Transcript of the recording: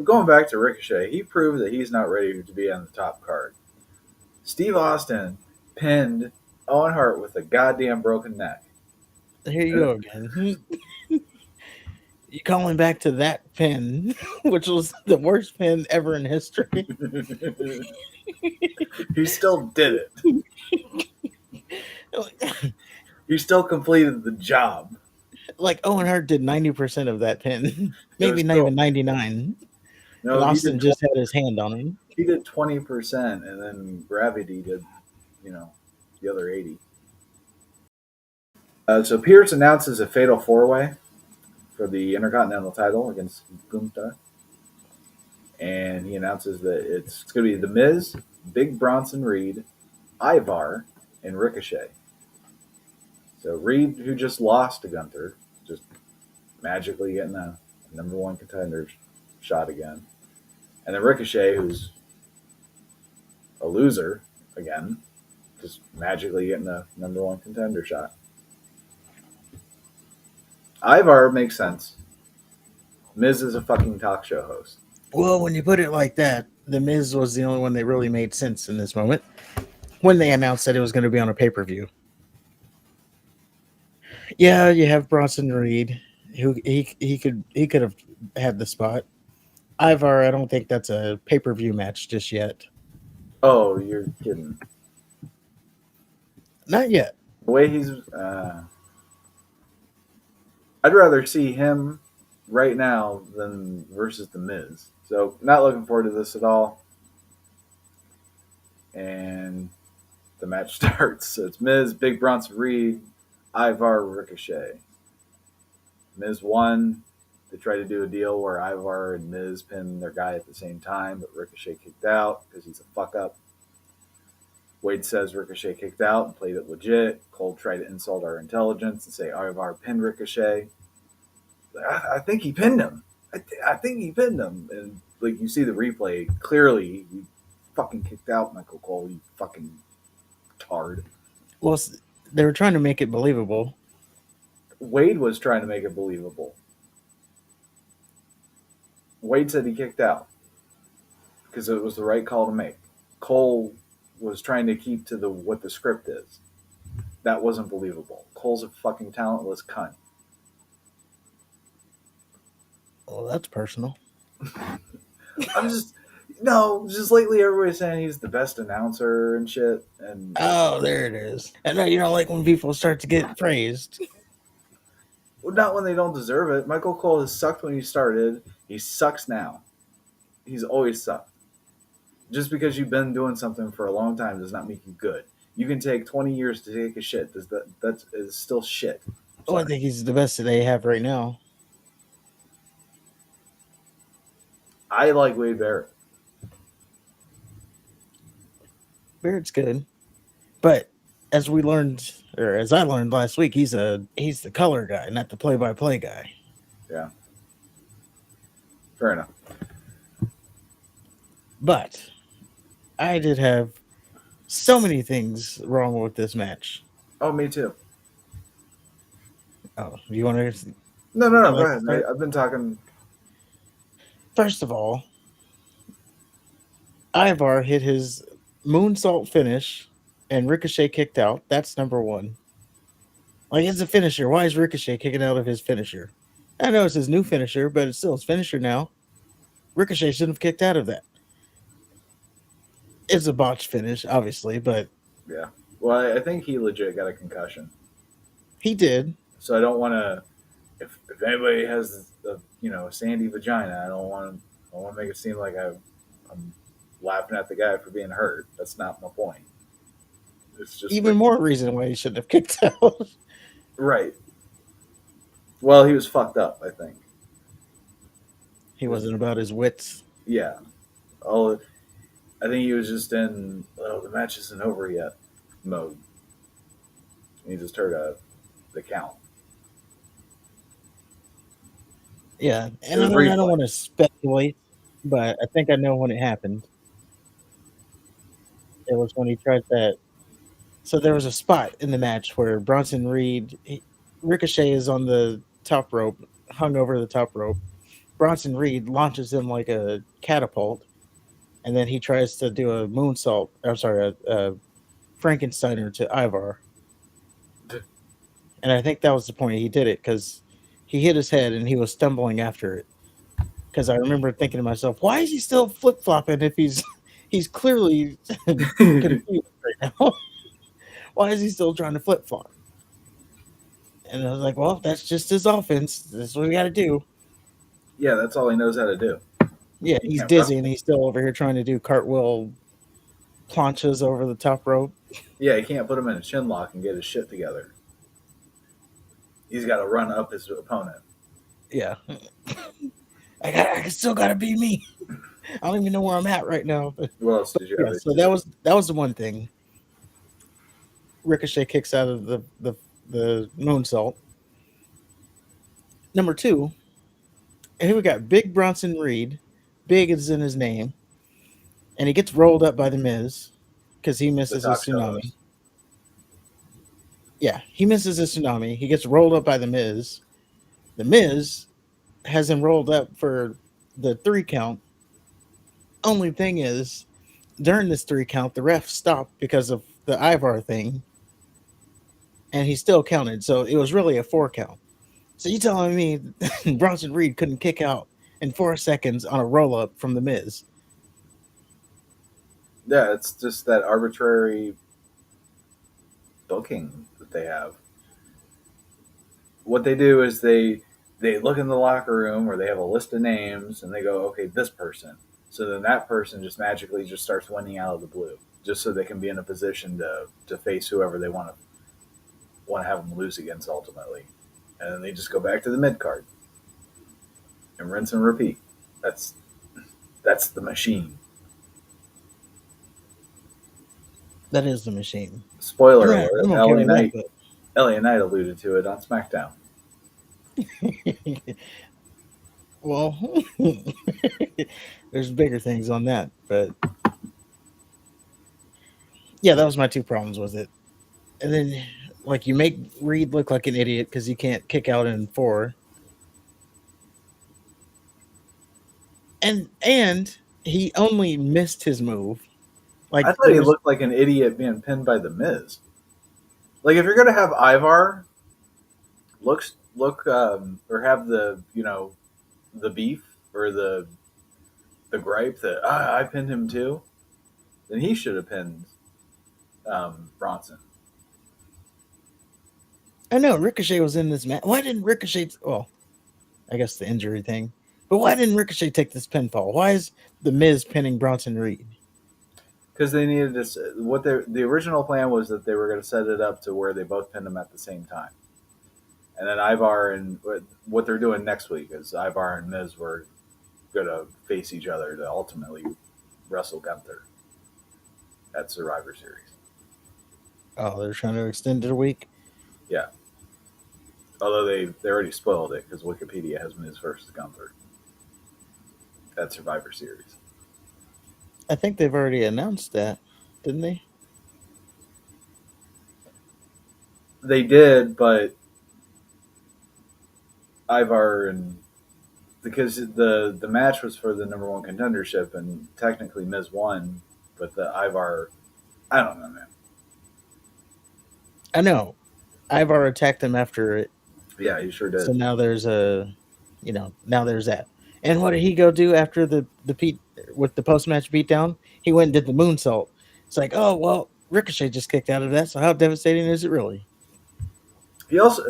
going back to Ricochet, he proved that he's not ready to be on the top card. Steve Austin pinned Owen Hart with a goddamn broken neck. Here you go again. You calling back to that pin, which was the worst pin ever in history. He still did it. He still completed the job. Like Owen Hart did 90% of that pin, There was maybe not still even 99, and no. Austin just had his hand on him. He did 20%, and then Gravity did, you know, the other 80. So Pierce announces a fatal four-way for the Intercontinental title against Gunther, and he announces that it's going to be The Miz, Big Bronson Reed, Ivar, and Ricochet. So Reed, who just lost to Gunther, just magically getting a number one contender shot again. And then Ricochet, who's a loser again, just magically getting a number one contender shot. Ivar makes sense. Miz is a fucking talk show host. Well, when you put it like that, The Miz was the only one that really made sense in this moment when they announced that it was going to be on a pay-per-view. Yeah, you have Bronson Reed, who he could have had the spot. Ivar, I don't think that's a pay-per-view match just yet. Oh, you're kidding. Not yet. The way he's. I'd rather see him right now than versus The Miz. So, not looking forward to this at all. And the match starts. So, it's Miz, Big Bronson Reed, Ivar, Ricochet. Miz won. They tried to do a deal where Ivar and Miz pin their guy at the same time, but Ricochet kicked out because he's a fuck up. Wade says Ricochet kicked out and played it legit. Cole tried to insult our intelligence and say Ivar pinned Ricochet. I think he pinned him. I think he pinned him. And like you see the replay, clearly he fucking kicked out Michael Cole. You fucking tard. Well, they were trying to make it believable. Wade was trying to make it believable. Wade said he kicked out because it was the right call to make. Cole was trying to keep to what the script is. That wasn't believable. Cole's a fucking talentless cunt. Well, that's personal. I'm just lately everybody's saying he's the best announcer and shit. And Oh, there it is. I know you don't like when people start to get praised. well, not when they don't deserve it. Michael Cole has sucked when he started. He sucks now. He's always sucked. Just because you've been doing something for a long time does not make you good. You can take 20 years to take a shit. That is still shit. Oh, I think he's the best that they have right now. I like Wade Barrett. Barrett's good, but as we learned, or as I learned last week, he's the color guy, not the play-by-play guy. Yeah. Fair enough. But I did have so many things wrong with this match. Oh, me too. Oh, you want to? No. Go ahead. I've been talking. First of all, Ivar hit his moonsault finish, and Ricochet kicked out. That's number one. Like, it's a finisher. Why is Ricochet kicking out of his finisher? I know it's his new finisher, but it's still his finisher now. Ricochet shouldn't have kicked out of that. It's a botched finish, obviously, but Yeah. Well, I think he legit got a concussion. he did. So I don't want to. If anybody has a sandy vagina, I don't want to make it seem like I'm laughing at the guy for being hurt. That's not my point. It's just Even more reason why he shouldn't have kicked out. right. Well, he was fucked up. I think. He wasn't about his wits. Yeah. I think he was just in the match isn't over yet mode. He just heard the count. Yeah, and I don't want to speculate, but I think I know when it happened. It was when he tried that. So there was a spot in the match where Bronson Reed, Ricochet is on the top rope, hung over the top rope, Bronson Reed launches him like a catapult, and then he tries to do a moonsault. I'm sorry, a Frankensteiner to Ivar. And I think that was the point he did it because he hit his head and he was stumbling after it. Because I remember thinking to myself, why is he still flip flopping if he's clearly confused right now? Why is he still trying to flip flop? And I was like, well, that's just his offense. That's what we got to do. Yeah, that's all he knows how to do. Yeah, He he's can't dizzy wrestle. and he's still over here trying to do cartwheel planches over the top rope. Yeah, he can't put him in a chin lock and get his shit together. He's got to run up his opponent. Yeah. I still got to be me. I don't even know where I'm at right now. But What else did you yeah, have? so that was the one thing. Ricochet kicks out of the moonsault. Number 2, and here we got Big Bronson Reed. Big is in his name, and he gets rolled up by the Miz because he The misses a talk show tsunami. host. Yeah, he misses a tsunami. He gets rolled up by the Miz. The Miz has him rolled up for the 3 count. Only thing is, during this 3 count, the ref stopped because of the Ivar thing, and he still counted. So it was really a 4 count. So you telling me Bronson Reed couldn't kick out in 4 seconds on a roll up from the Miz? Yeah, it's just that arbitrary booking that they have. What they do is they look in the locker room where they have a list of names and they go, okay, this person. So then that person just magically just starts winning out of the blue, just so they can be in a position to face whoever they want to have them lose against ultimately, and then they just go back to the mid card and rinse and repeat. That's the machine. That is the machine. Spoiler I'm alert: okay with that, LA Knight alluded to it on SmackDown. but well, there's bigger things on that. But yeah, that was my 2 problems with it. And then, like, you make Reed look like an idiot because he can't kick out in 4. And he only missed his move. Like, I thought he looked like an idiot being pinned by the Miz. Like, if you're gonna have Ivar look or have the the beef or the gripe that I pinned him too, then he should have pinned Bronson. I know Ricochet was in this match. Why didn't Ricochet? Well, I guess the injury thing. But why didn't Ricochet take this pinfall? Why is the Miz pinning Bronson Reed? Because they needed to. The original plan was that they were going to set it up to where they both pinned him at the same time, and then Ivar and what they're doing next week is Ivar and Miz were going to face each other to ultimately wrestle Gunther at Survivor Series. Oh, they're trying to extend it a week. Yeah. Although they already spoiled it because Wikipedia has Miz versus Gunther at Survivor Series. I think they've already announced that, didn't they? They did, but Ivar and because the match was for the number 1 contendership and technically Miz won, but the Ivar, I don't know, man. I know. Ivar attacked him after it. Yeah, he sure did. So now there's now there's that. And what did he go do after the with the post match beatdown? He went and did the moonsault. It's like, oh well, Ricochet just kicked out of that. So how devastating is it really? He also